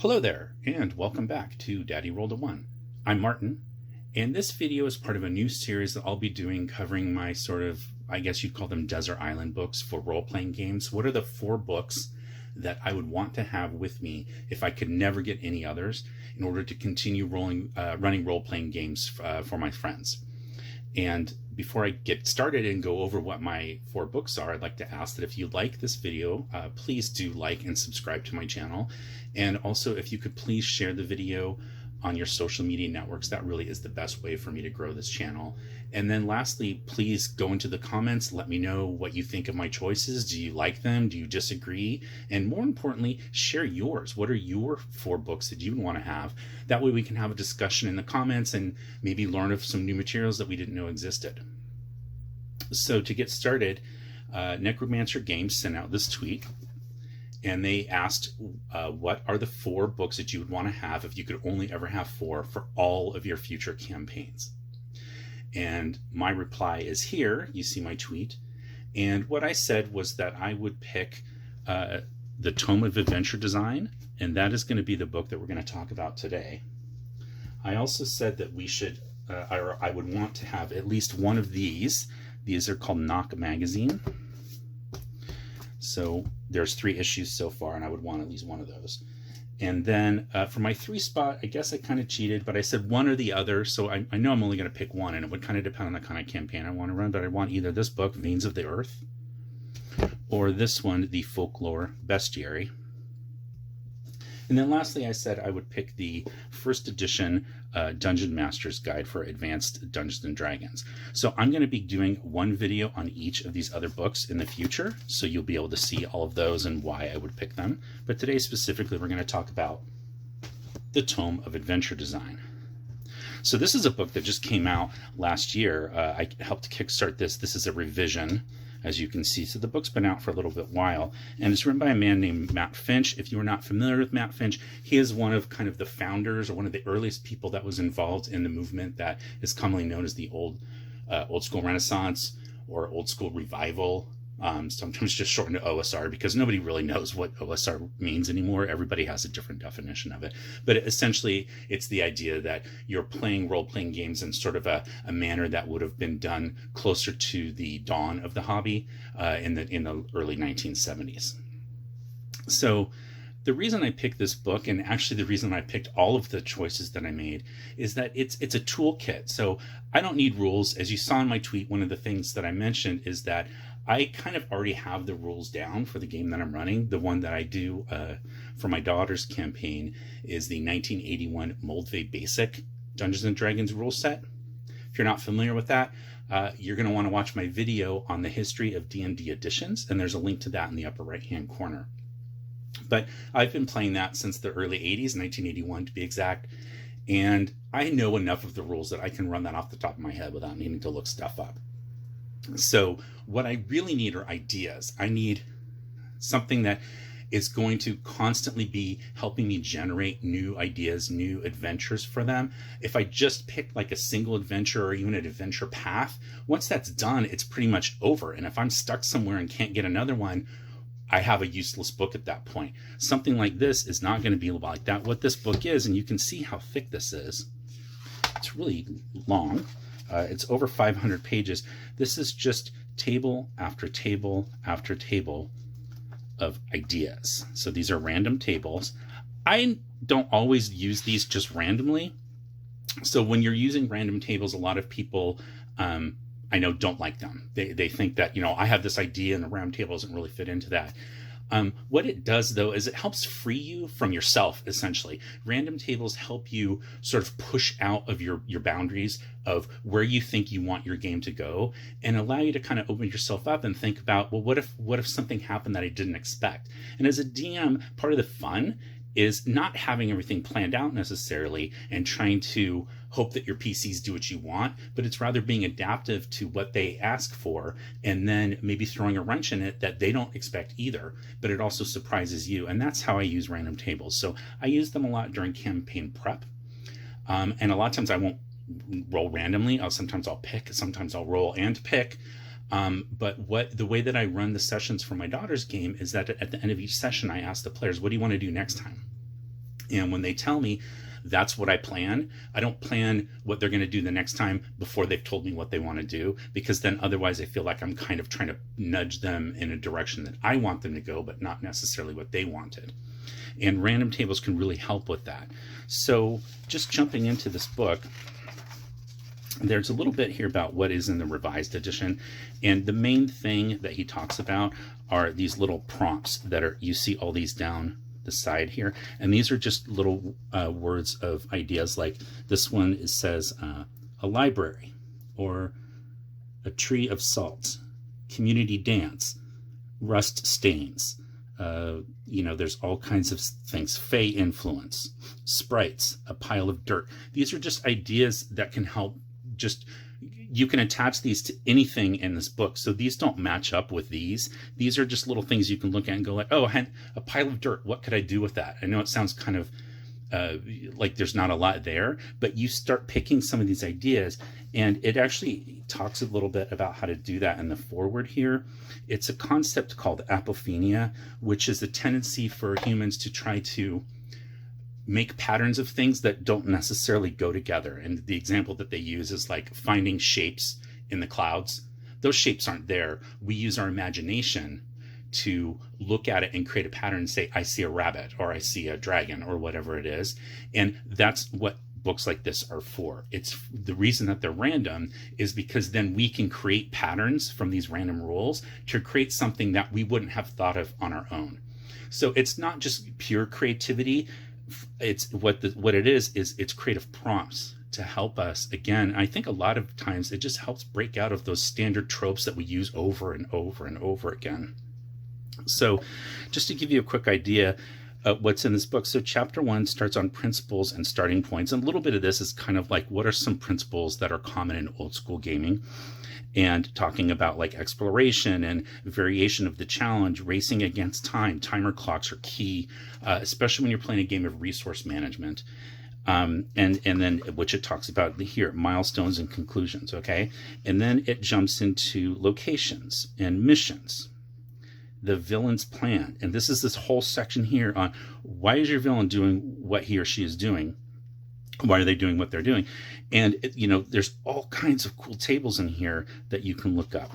Hello there, and welcome back to Daddy Rolled a 1. I'm Martin, and this video is part of a new series that I'll be doing covering my I guess you'd call them desert island books for role-playing games. What are the 4 books that I would want to have with me if I could never get any others in order to continue running role-playing games for my friends? And before I get started and go over what my 4 books are, I'd like to ask that if you like this video, please do like and subscribe to my channel. And also, if you could please share the video on your social media networks, that really is the best way for me to grow this channel. And then lastly, please go into the comments, let me know what you think of my choices. Do you like them? Do you disagree? And more importantly, share yours. What are your 4 books that you want to have? That way we can have a discussion in the comments and maybe learn of some new materials that we didn't know existed. So to get started, Necromancer Games sent out this tweet, and they asked, what are the 4 books that you would want to have if you could only ever have 4 for all of your future campaigns? And my reply is here. You see my tweet. And what I said was that I would pick the Tome of Adventure Design, and that is going to be the book that we're going to talk about today. I also said that we should, I would want to have at least one of these. These are called Knock Magazine. So there's 3 issues so far, and I would want at least one of those. And then for my 3 spot, I guess I kind of cheated, but I said one or the other. So I know I'm only going to pick one, and it would kind of depend on the kind of campaign I want to run. But I want either this book, Veins of the Earth, or this one, The Folklore Bestiary. And then lastly, I said I would pick the first edition Dungeon Master's Guide for Advanced Dungeons and Dragons. So I'm going to be doing one video on each of these other books in the future, so you'll be able to see all of those and why I would pick them. But today specifically, we're going to talk about the Tome of Adventure Design. So this is a book that just came out last year. I helped kickstart this. This is a revision, as you can see. So the book's been out for a little bit while, and it's written by a man named Matt Finch. If you are not familiar with Matt Finch, he is one of kind of the founders, or one of the earliest people that was involved in the movement that is commonly known as the old school Renaissance or old school revival. Sometimes just shortened to OSR, because nobody really knows what OSR means anymore. Everybody has a different definition of it. But essentially, it's the idea that you're playing role-playing games in sort of a manner that would have been done closer to the dawn of the hobby in the early 1970s. So the reason I picked this book, and actually the reason I picked all of the choices that I made, is that it's a toolkit. So I don't need rules. As you saw in my tweet, one of the things that I mentioned is that I kind of already have the rules down for the game that I'm running. The one that I do for my daughter's campaign is the 1981 Moldvay Basic Dungeons and Dragons rule set. If you're not familiar with that, you're going to want to watch my video on the history of D&D editions, and there's a link to that in the upper right-hand corner. But I've been playing that since the early 80s, 1981 to be exact, and I know enough of the rules that I can run that off the top of my head without needing to look stuff up. So what I really need are ideas. I need something that is going to constantly be helping me generate new ideas, new adventures for them. If I just pick like a single adventure or even an adventure path, once that's done, it's pretty much over. And if I'm stuck somewhere and can't get another one, I have a useless book at that point. Something like this is not going to be like that. What this book is, and you can see how thick this is. It's really long. It's over 500 pages. This is just table after table after table of ideas. So these are random tables. I don't always use these just randomly. So when you're using random tables, a lot of people I know don't like them. They think that, I have this idea and the round table doesn't really fit into that. What it does, though, is it helps free you from yourself, essentially. Random tables help you sort of push out of your boundaries of where you think you want your game to go, and allow you to kind of open yourself up and think about, well, what if something happened that I didn't expect? And as a DM, part of the fun is not having everything planned out necessarily and trying to hope that your PCs do what you want, but it's rather being adaptive to what they ask for, and then maybe throwing a wrench in it that they don't expect either, but it also surprises you. And that's how I use random tables. So I use them a lot during campaign prep. And a lot of times I won't roll randomly. Sometimes I'll pick, sometimes I'll roll and pick. But the way that I run the sessions for my daughter's game is that at the end of each session, I ask the players, what do you want to do next time? And when they tell me that's what I plan, I don't plan what they're going to do the next time before they've told me what they want to do, because then otherwise I feel like I'm kind of trying to nudge them in a direction that I want them to go, but not necessarily what they wanted. And random tables can really help with that. So just jumping into this book, there's a little bit here about what is in the revised edition. And the main thing that he talks about are these little prompts that are, you see all these down the side here, and these are just little words of ideas. Like this one, it says a library, or a tree of salt, community dance, rust stains, there's all kinds of things, fey influence, sprites, a pile of dirt. These are just ideas that can help. Just, you can attach these to anything in this book. So these don't match up with these. These are just little things you can look at and go like, oh, a pile of dirt. What could I do with that? I know it sounds kind of like there's not a lot there, but you start picking some of these ideas, and it actually talks a little bit about how to do that in the foreword here. It's a concept called apophenia, which is the tendency for humans to try to make patterns of things that don't necessarily go together. And the example that they use is like finding shapes in the clouds. Those shapes aren't there. We use our imagination to look at it and create a pattern and say, I see a rabbit, or I see a dragon, or whatever it is. And that's what books like this are for. It's the reason that they're random is because then we can create patterns from these random rules to create something that we wouldn't have thought of on our own. So it's not just pure creativity. It's what it is it's creative prompts to help us. Again, I think a lot of times it just helps break out of those standard tropes that we use over and over and over again. So just to give you a quick idea of what's in this book. So chapter 1 starts on principles and starting points. And a little bit of this is kind of like, what are some principles that are common in old school gaming? And talking about like exploration and variation of the challenge, racing against time. Timer clocks are key, especially when you're playing a game of resource management. And then, which it talks about here, milestones and conclusions, okay? And then it jumps into locations and missions, the villain's plan. And this is this whole section here on why is your villain doing what he or she is doing? Why are they doing what they're doing? And, there's all kinds of cool tables in here that you can look up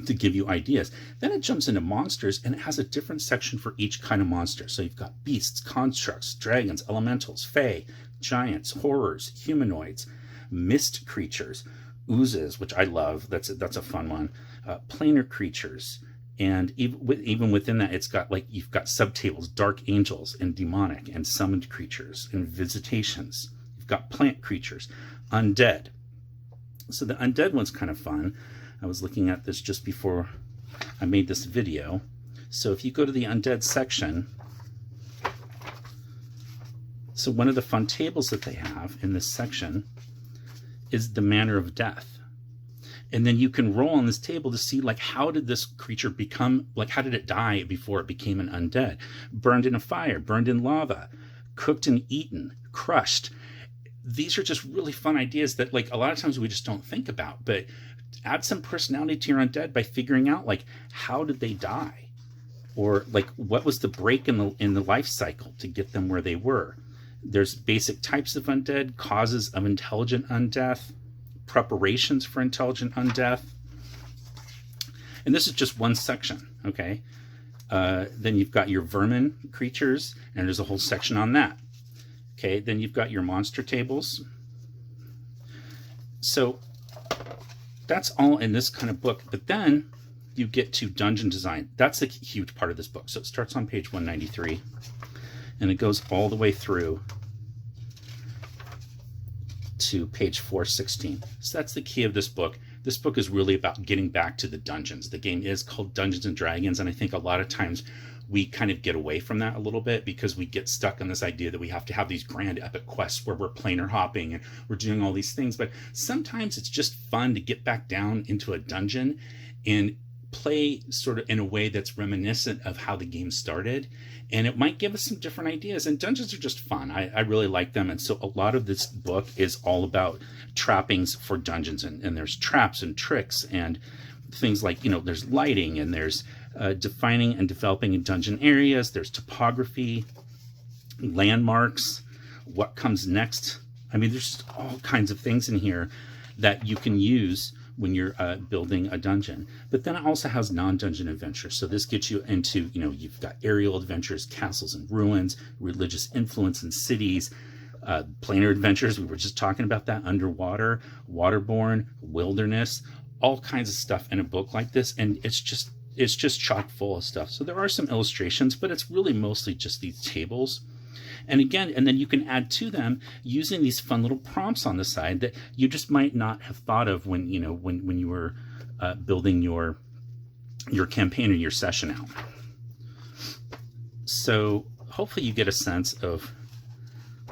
to give you ideas. Then it jumps into monsters, and it has a different section for each kind of monster. So you've got beasts, constructs, dragons, elementals, fae, giants, horrors, humanoids, mist creatures, oozes, which I love. That's a fun one. Planar creatures. And even within that, it's got you've got subtables, dark angels and demonic and summoned creatures and visitations. You've got plant creatures, undead. So the undead one's kind of fun. I was looking at this just before I made this video. So if you go to the undead section, so one of the fun tables that they have in this section is the manner of death. And then you can roll on this table to see how did this creature become, how did it die before it became an undead? Burned in a fire, burned in lava, cooked and eaten, crushed. These are just really fun ideas that a lot of times we just don't think about, but add some personality to your undead by figuring out how did they die? Or what was the break in the life cycle to get them where they were? There's basic types of undead, causes of intelligent undeath, preparations for intelligent undeath. And this is just one section, okay? Then you've got your vermin creatures, and there's a whole section on that. Okay, then you've got your monster tables. So that's all in this kind of book. But then you get to dungeon design. That's a huge part of this book. So it starts on page 193, and it goes all the way through to page 416. So that's the key of this book. This book is really about getting back to the dungeons. The game is called Dungeons and Dragons, and I think a lot of times we kind of get away from that a little bit because we get stuck on this idea that we have to have these grand epic quests where we're planar hopping and we're doing all these things. But sometimes it's just fun to get back down into a dungeon and play sort of in a way that's reminiscent of how the game started. And it might give us some different ideas. And dungeons are just fun. I really like them. And so a lot of this book is all about trappings for dungeons. And there's traps and tricks and things like, there's lighting, and there's defining and developing dungeon areas. There's topography. landmarks, what comes next. I mean, there's just all kinds of things in here that you can use when you're building a dungeon. But then it also has non-dungeon adventures. So this gets you into, you've got aerial adventures, castles and ruins, religious influence in cities, planar adventures. We were just talking about that, underwater, waterborne, wilderness, all kinds of stuff in a book like this. And it's just chock full of stuff. So there are some illustrations, but it's really mostly just these tables. And again, and then you can add to them using these fun little prompts on the side that you just might not have thought of when you were building your campaign or your session out. So hopefully you get a sense of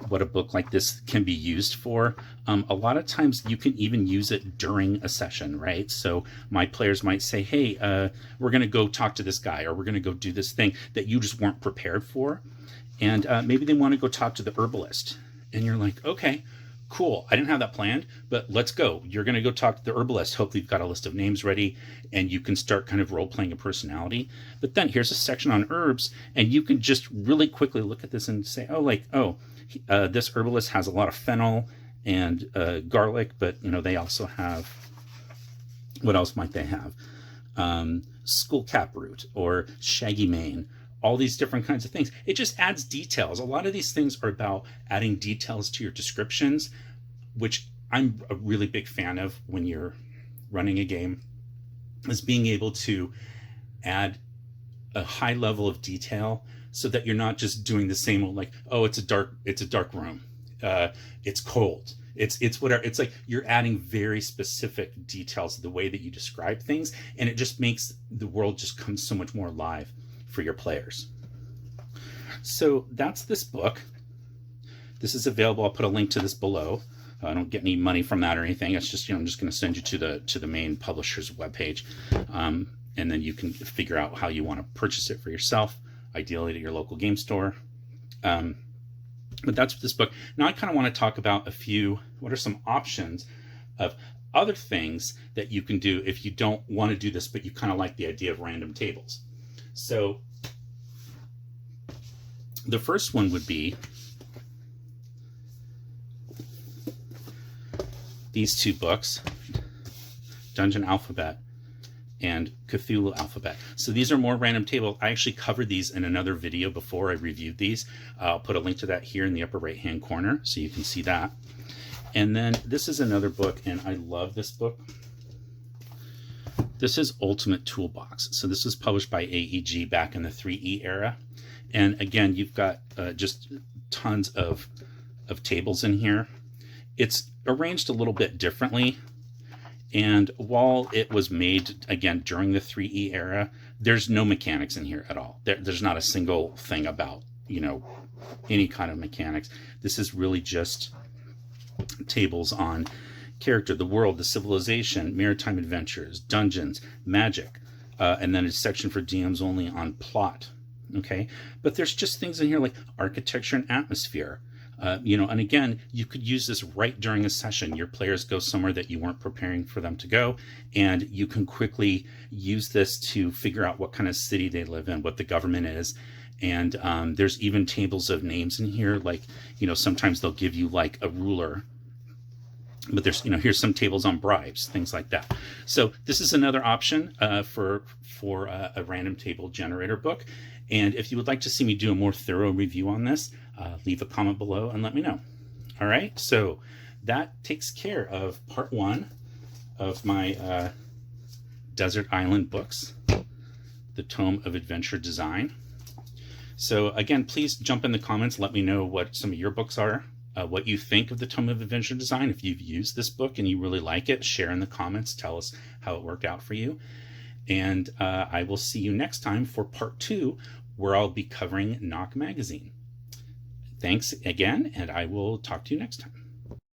what a book like this can be used for. A lot of times you can even use it during a session, right? So my players might say, hey, we're going to go talk to this guy, or we're going to go do this thing that you just weren't prepared for. And maybe they want to go talk to the herbalist. And you're like, okay, cool. I didn't have that planned, but let's go. You're going to go talk to the herbalist. Hopefully you've got a list of names ready and you can start kind of role-playing a personality. But then here's a section on herbs, and you can just really quickly look at this and say, this herbalist has a lot of fennel and garlic, but they also have, what else might they have? Skullcap root or shaggy mane. All these different kinds of things. It just adds details. A lot of these things are about adding details to your descriptions, which I'm a really big fan of when you're running a game, is being able to add a high level of detail so that you're not just doing the same old, like, oh, it's a dark room. It's cold. It's whatever. It's like you're adding very specific details to the way that you describe things, and it just makes the world just come so much more alive for your players. So that's this book. This is available. I'll put a link to this below. I don't get any money from that or anything. It's just, I'm just going to send you to the main publisher's webpage, and then you can figure out how you want to purchase it for yourself, ideally at your local game store. But that's this book. Now I kind of want to talk about what are some options of other things that you can do if you don't want to do this, but you kind of like the idea of random tables. So the first one would be these two books, Dungeon Alphabet and Cthulhu Alphabet. So these are more random tables. I actually covered these in another video before I reviewed these. I'll put a link to that here in the upper right hand corner so you can see that. And then this is another book, and I love this book. This is Ultimate Toolbox. So this was published by AEG back in the 3E era. And again, you've got just tons of tables in here. It's arranged a little bit differently. And while it was made, again, during the 3E era, there's no mechanics in here at all. There's not a single thing about, any kind of mechanics. This is really just tables on character, the world, the civilization, maritime adventures, dungeons, magic, and then a section for DMs only on plot. Okay, but there's just things in here like architecture and atmosphere. And again, you could use this right during a session. Your players go somewhere that you weren't preparing for them to go, and you can quickly use this to figure out what kind of city they live in, what the government is. And there's even tables of names in here, like, sometimes they'll give you like a ruler. But there's, here's some tables on bribes, things like that. So this is another option for a random table generator book. And if you would like to see me do a more thorough review on this, leave a comment below and let me know. All right, so that takes care of part 1 of my Desert Island books, the Tome of Adventure Design. So again, please jump in the comments, let me know what some of your books are. What you think of the Tome of Adventure Design. If you've used this book and you really like it, share in the comments. Tell us how it worked out for you. And I will see you next time for part 2, where I'll be covering Knock Magazine. Thanks again, and I will talk to you next time.